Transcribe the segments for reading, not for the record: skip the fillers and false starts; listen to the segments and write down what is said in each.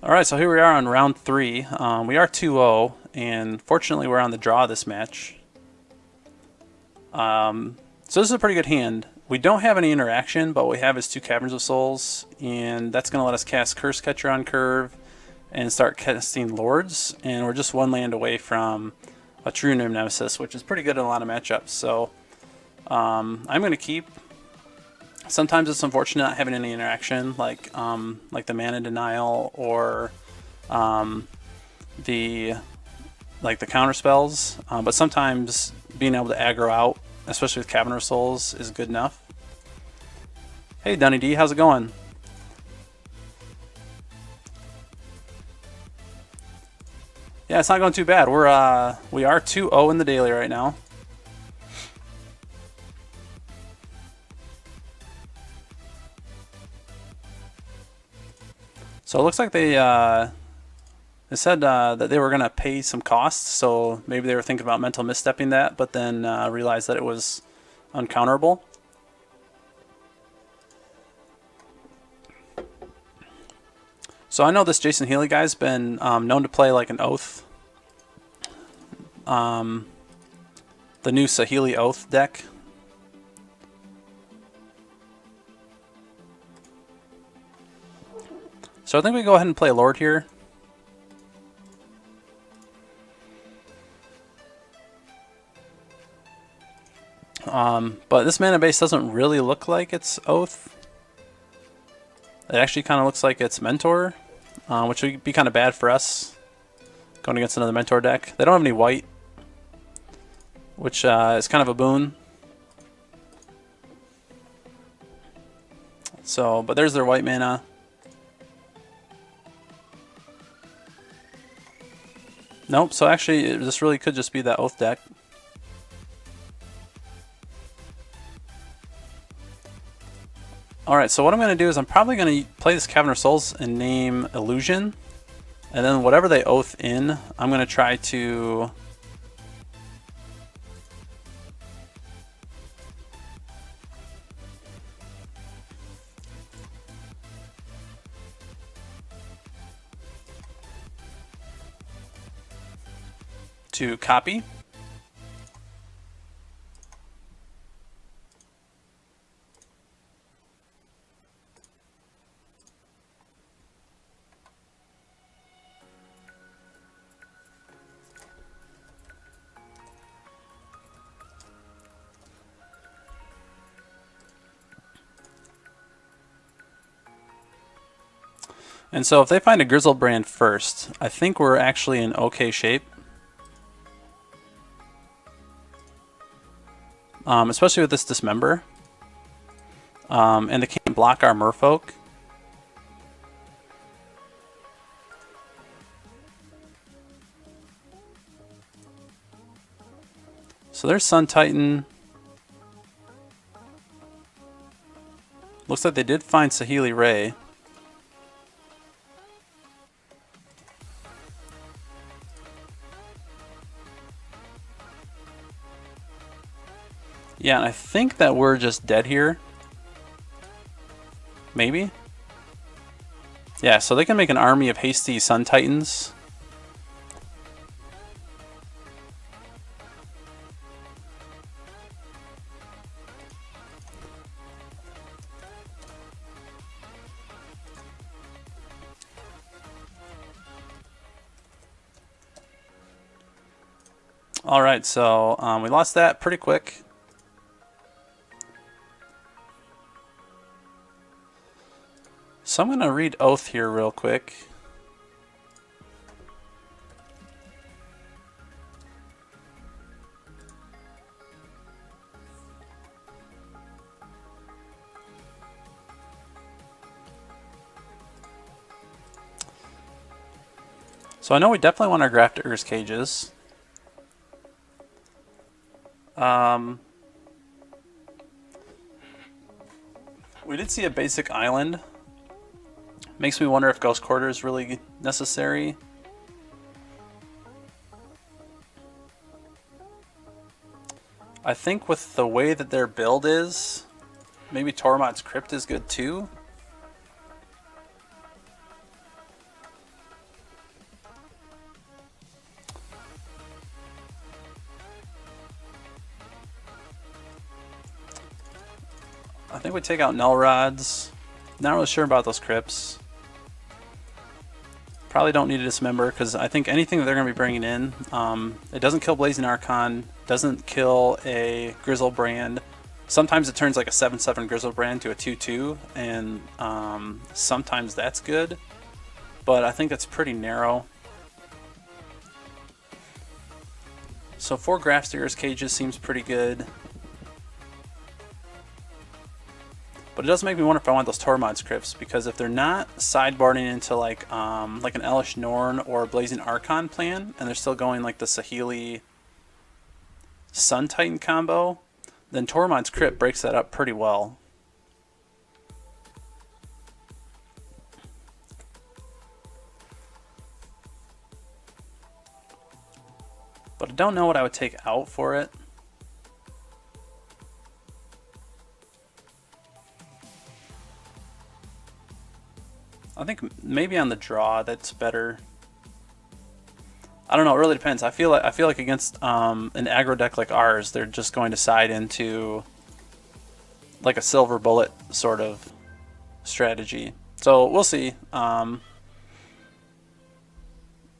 Alright, so here we are on round 3. We are 2-0, and fortunately we're on the draw this match. So this is a pretty good hand. We don't have any interaction, but what we have is 2 Caverns of Souls, and that's going to let us cast Curse Catcher on curve and start casting Lords, and we're just 1 land away from a True Nemesis, which is pretty good in a lot of matchups. So I'm going to keep. Sometimes it's unfortunate not having any interaction, like the Mana Denial or the counter spells, but sometimes being able to aggro out, especially with Cavern of Souls, is good enough. Hey Dunny D, how's it going? Yeah, it's not going too bad. We are 2-0 in the daily right now. So it looks like they said that they were going to pay some costs, so maybe they were thinking about mental misstepping that, but then realized that it was uncounterable. So I know this Jason Healy guy's been known to play like an Oath. The new Saheeli Oath deck. So I think we go ahead and play Lord here. But this mana base doesn't really look like it's Oath. It actually kind of looks like it's Mentor, which would be kind of bad for us going against another Mentor deck. They don't have any white, which is kind of a boon. So, but there's their white mana. Nope, so actually this really could just be that Oath deck. Alright, so what I'm going to do is I'm probably going to play this Cavern of Souls and name Illusion. And then whatever they Oath in, I'm going to try to... copy. And so if they find a Grizzlebrand first, I think we're actually in okay shape. Especially with this Dismember. And they can't block our Merfolk. So there's Sun Titan. Looks like they did find Saheeli Ray. Yeah, and I think that we're just dead here. Maybe? Yeah, so they can make an army of hasty Sun Titans. Alright, so we lost that pretty quick. So I'm going to read Oath here real quick. So I know we definitely want our Graft Ur's Cages. We did see a basic island. Makes me wonder if Ghost Quarter is really necessary. I think with the way that their build is, maybe Tormod's Crypt is good too. think we take out Null Rods. Not really sure about those Crypts. Probably don't need to dismember because I think anything that they're going to be bringing in, it doesn't kill Blazing Archon, doesn't kill a Grizzlebrand. Sometimes it turns like a 7/7 Grizzlebrand to a 2/2, and sometimes that's good, but I think that's pretty narrow. So 4 Grafdigger's Cages seems pretty good. But it does make me wonder if I want those Tormod's Crypts, because if they're not sideboarding into like an Elish Norn or Blazing Archon plan, and they're still going like the Saheeli Sun Titan combo, then Tormod's Crypt breaks that up pretty well. But I don't know what I would take out for it. I think maybe on the draw that's better. I don't know. It really depends. I feel like against an aggro deck like ours, they're just going to side into like a silver bullet sort of strategy. So we'll see.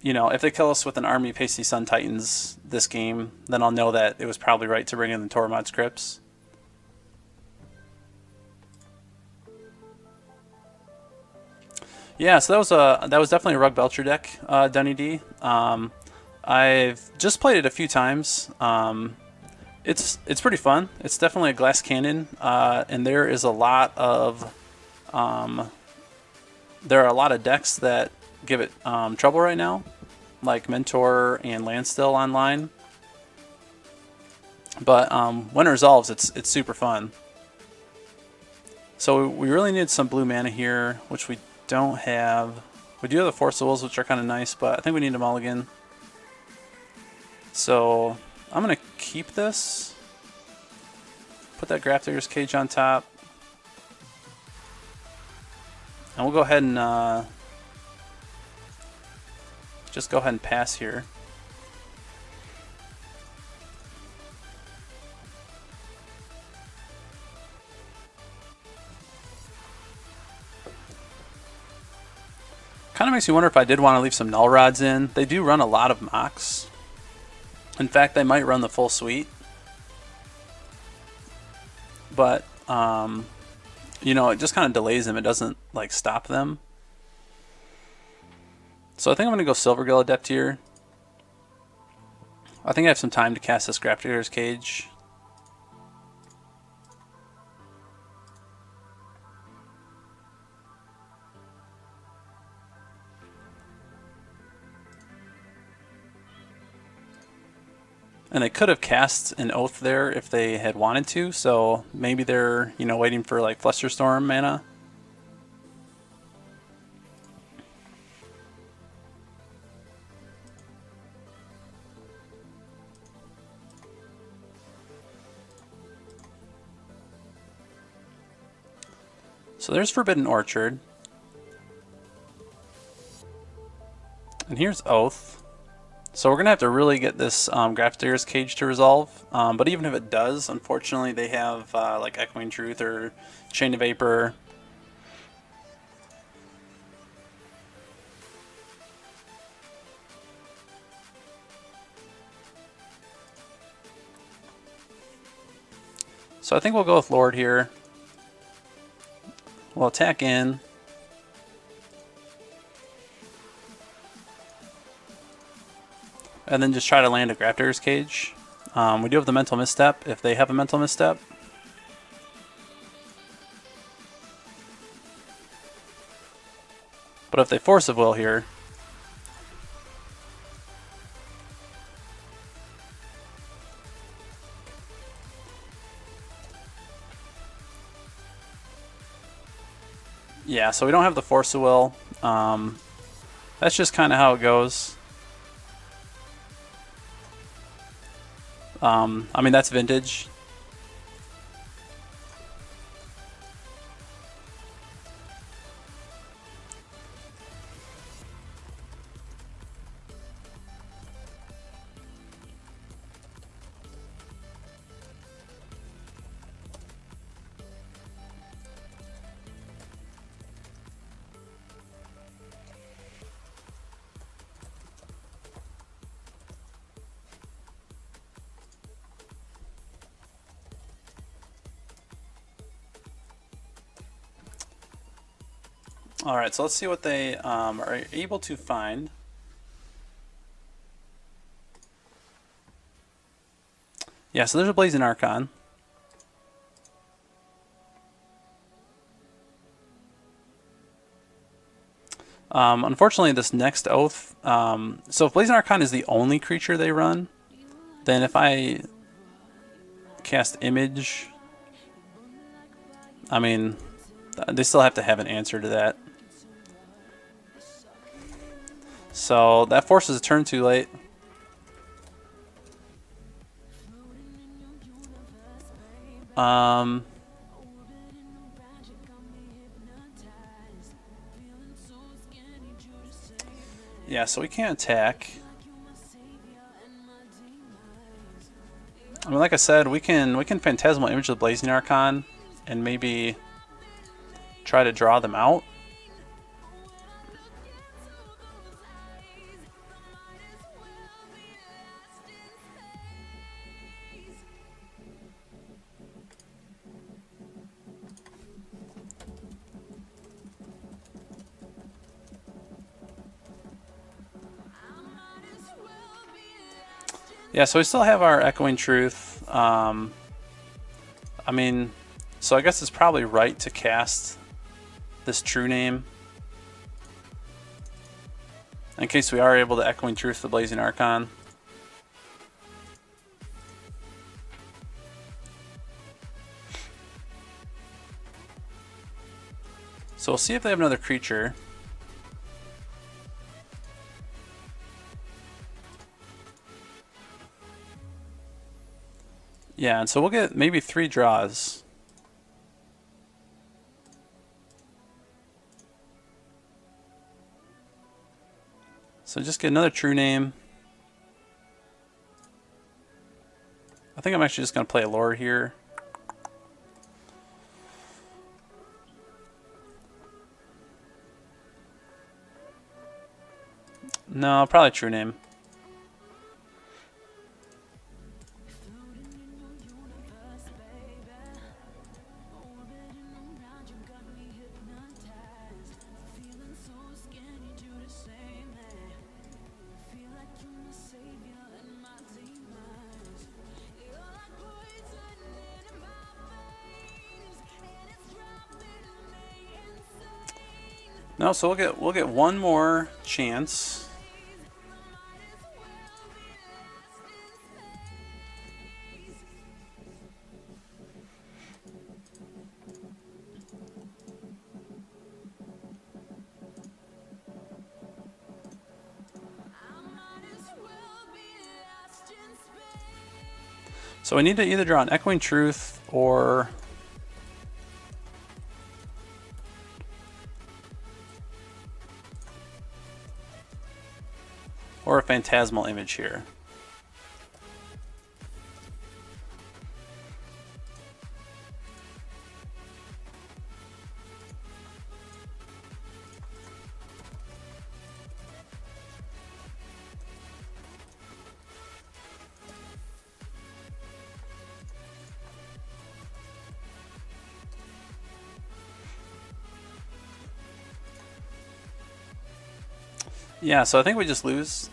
You know, if they kill us with an army of Pasty Sun Titans this game, then I'll know that it was probably right to bring in the Tormod's Crypts. Yeah, so that was definitely a Rug Belcher deck, Dunny D. I've just played it a few times. It's pretty fun. It's definitely a glass cannon, and there is a lot of there are a lot of decks that give it trouble right now, like Mentor and Landstill online. But when it resolves, it's super fun. So we really need some blue mana here, which we don't have. We do have the Force of Wolves, which are kind of nice, but I think we need a mulligan. So I'm going to keep this. Put that Grafdigger's Cage on top. And we'll go ahead and just go ahead and pass here. Kind of makes me wonder if I did want to leave some Null Rods in. They do run a lot of Mox. In fact, they might run the full suite. But, you know, it just kind of delays them. It doesn't, like, stop them. So I think I'm going to go Silvergill Adept here. I think I have some time to cast this Grafdigger's Cage. And they could have cast an Oath there if they had wanted to, so maybe they're, you know, waiting for like Flusterstorm mana. So there's Forbidden Orchard. And here's Oath. So we're going to have to really get this Grafdigger's Cage to resolve. But even if it does, unfortunately they have like Echoing Truth or Chain of Vapor. So I think we'll go with Lord here. We'll attack in. And then just try to land a Grafdigger's Cage. We do have the Mental Misstep if they have a Mental Misstep. But if they Force of Will here, yeah, so we don't have the Force of Will. That's just kind of how it goes. I mean, that's vintage. All right, so let's see what they are able to find. Yeah, so there's a Blazing Archon. Unfortunately, this next oath. So if Blazing Archon is the only creature they run, then if I cast Image, I mean, they still have to have an answer to that. So that forces a turn too late. Yeah, so we can't attack. I mean, like I said, we can Phantasmal Image the Blazing Archon and maybe try to draw them out. Yeah, so we still have our Echoing Truth. I mean, so I guess it's probably right to cast this True Name in case we are able to Echoing Truth the Blazing Archon. So we'll see if they have another creature. Yeah, and so we'll get maybe 3 draws. So just get another True Name. I think I'm actually just going to play a Lore here. No, probably True Name. No, so we'll get one more chance. So we need to either draw an Echoing Truth or a Phantasmal Image here. Yeah, so I think we just lose.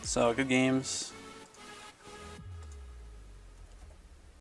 So good games.